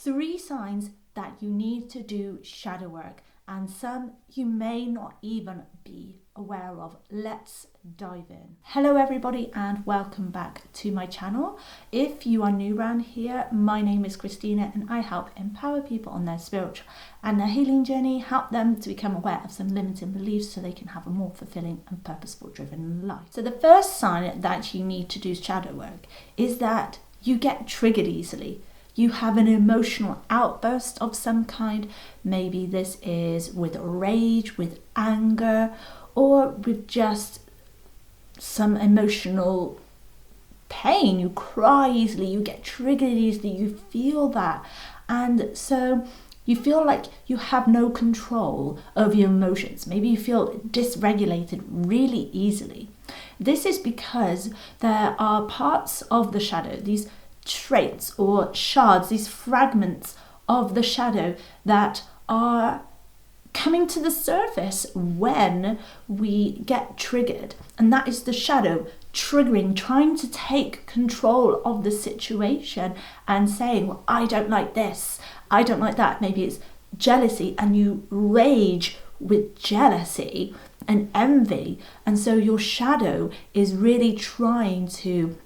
3 signs that you need to do shadow work, and some you may not even be aware of. Let's dive in. Hello everybody and welcome back to my channel. If you are new around here, my name is Christina and I help empower people on their spiritual and their healing journey, help them to become aware of some limiting beliefs so they can have a more fulfilling and purposeful driven life. So the first sign that you need to do shadow work is that you get triggered easily. You have an emotional outburst of some kind. Maybe this is with rage, with anger, or with just some emotional pain. You cry easily, you get triggered easily, you feel that. And so you feel like you have no control over your emotions. Maybe you feel dysregulated really easily. This is because there are parts of the shadow, these traits or shards, these fragments of the shadow that are coming to the surface when we get triggered. And that is the shadow triggering, trying to take control of the situation and saying, well, I don't like this, I don't like that. Maybe it's jealousy and you rage with jealousy and envy. And so your shadow is really trying to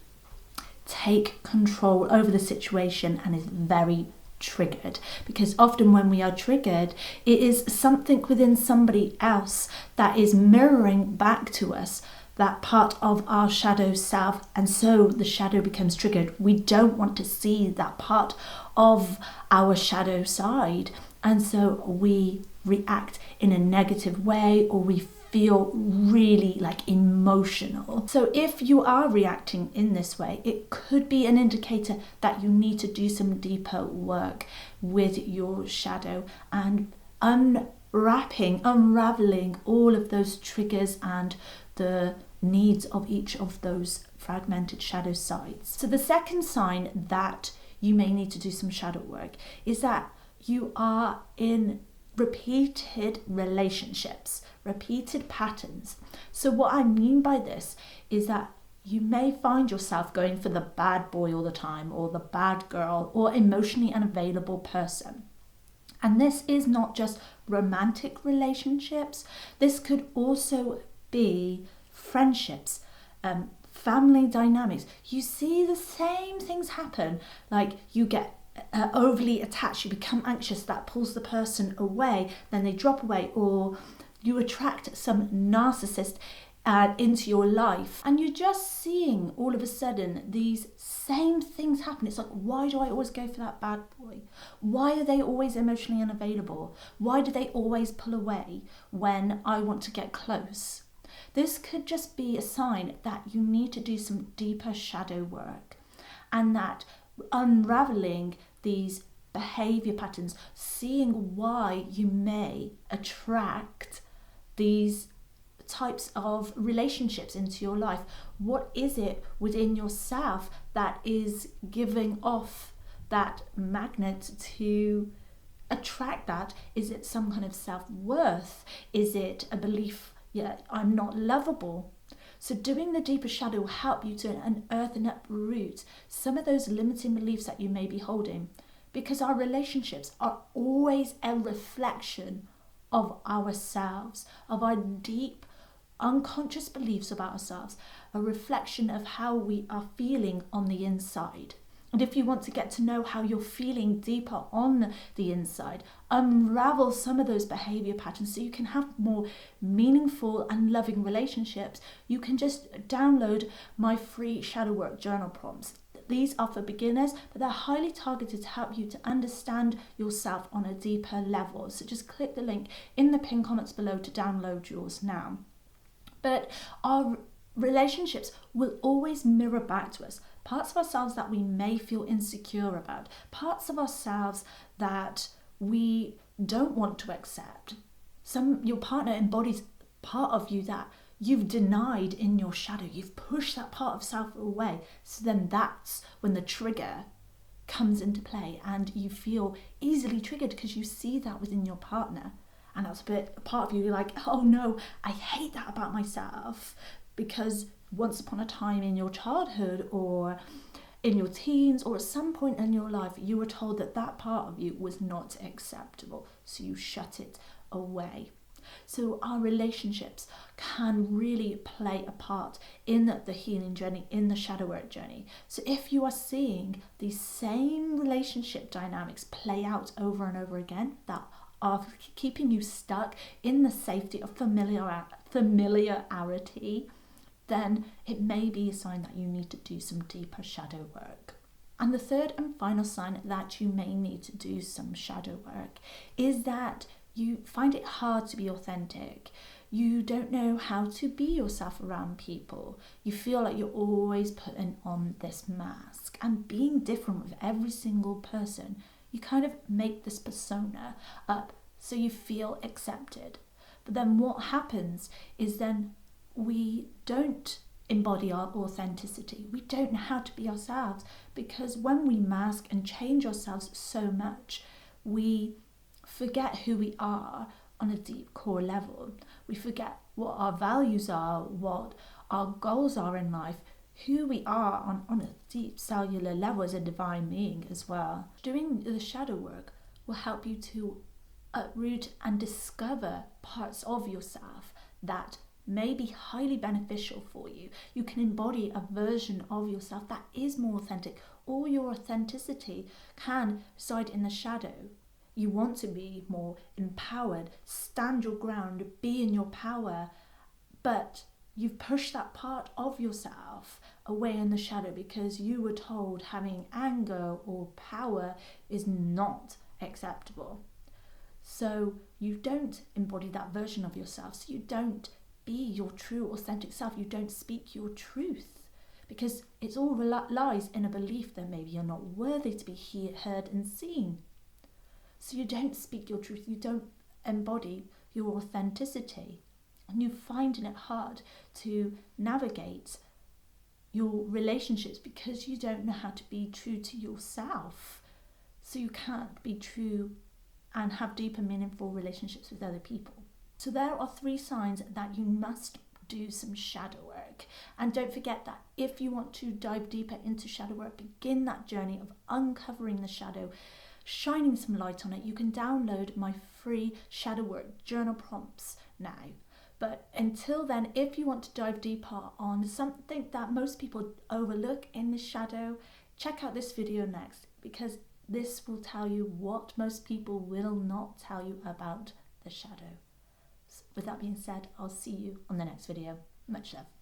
take control over the situation and is very triggered, because often when we are triggered, it is something within somebody else that is mirroring back to us that part of our shadow self, and so the shadow becomes triggered. We don't want to see that part of our shadow side, and so we react in a negative way, or we feel really like emotional. So if you are reacting in this way, it could be an indicator that you need to do some deeper work with your shadow and unraveling all of those triggers and the needs of each of those fragmented shadow sides. So the second sign that you may need to do some shadow work is that you are in repeated relationships, repeated patterns. So what I mean by this is that you may find yourself going for the bad boy all the time, or the bad girl, or emotionally unavailable person. And this is not just romantic relationships. This could also be friendships, family dynamics. You see the same things happen, like you get overly attached, you become anxious, that pulls the person away, then they drop away, or you attract some narcissist into your life, and you're just seeing all of a sudden these same things happen. It's like, why do I always go for that bad boy? Why are they always emotionally unavailable? Why do they always pull away when I want to get close? This could just be a sign that you need to do some deeper shadow work, and that unraveling these behavior patterns, seeing why you may attract these types of relationships into your life. What is it within yourself that is giving off that magnet to attract that? Is it some kind of self-worth? Is it a belief, yeah, I'm not lovable? So doing the deeper shadow will help you to unearth and uproot some of those limiting beliefs that you may be holding, because our relationships are always a reflection of ourselves, of our deep unconscious beliefs about ourselves, a reflection of how we are feeling on the inside. And if you want to get to know how you're feeling deeper on the inside, unravel some of those behavior patterns so you can have more meaningful and loving relationships, you can just download my free shadow work journal prompts. These are for beginners, but they're highly targeted to help you to understand yourself on a deeper level. So just click the link in the pinned comments below to download yours now. But our relationships will always mirror back to us parts of ourselves that we may feel insecure about, parts of ourselves that we don't want to accept. Your partner embodies part of you that you've denied in your shadow. You've pushed that part of self away. So then that's when the trigger comes into play, and you feel easily triggered because you see that within your partner. And that's a part of you, you're like, oh no, I hate that about myself, because once upon a time in your childhood or in your teens or at some point in your life, you were told that that part of you was not acceptable, so you shut it away. So our relationships can really play a part in the healing journey, in the shadow work journey. So if you are seeing these same relationship dynamics play out over and over again that are keeping you stuck in the safety of familiarity, then it may be a sign that you need to do some deeper shadow work. And the third and final sign that you may need to do some shadow work is that you find it hard to be authentic. You don't know how to be yourself around people. You feel like you're always putting on this mask and being different with every single person. You kind of make this persona up so you feel accepted. But then what happens is then we don't embody our authenticity. We don't know how to be ourselves, because when we mask and change ourselves so much, we forget who we are on a deep core level. We forget what our values are, what our goals are in life, who we are on a deep cellular level as a divine being as well. Doing the shadow work will help you to uproot and discover parts of yourself that may be highly beneficial for you. You can embody a version of yourself that is more authentic, or your authenticity can reside in the shadow. You want to be more empowered, stand your ground, be in your power, but you've pushed that part of yourself away in the shadow because you were told having anger or power is not acceptable. So you don't embody that version of yourself, so you don't be your true authentic self, you don't speak your truth, because it's all lies in a belief that maybe you're not worthy to be heard and seen. So you don't speak your truth, you don't embody your authenticity, and you're finding it hard to navigate your relationships because you don't know how to be true to yourself. So you can't be true and have deeper, meaningful relationships with other people. So there are 3 signs that you must do some shadow work. And don't forget that if you want to dive deeper into shadow work, begin that journey of uncovering the shadow, shining some light on it, you can download my free shadow work journal prompts now. But until then, if you want to dive deeper on something that most people overlook in the shadow, check out this video next, because this will tell you what most people will not tell you about the shadow. With that being said, I'll see you on the next video. Much love.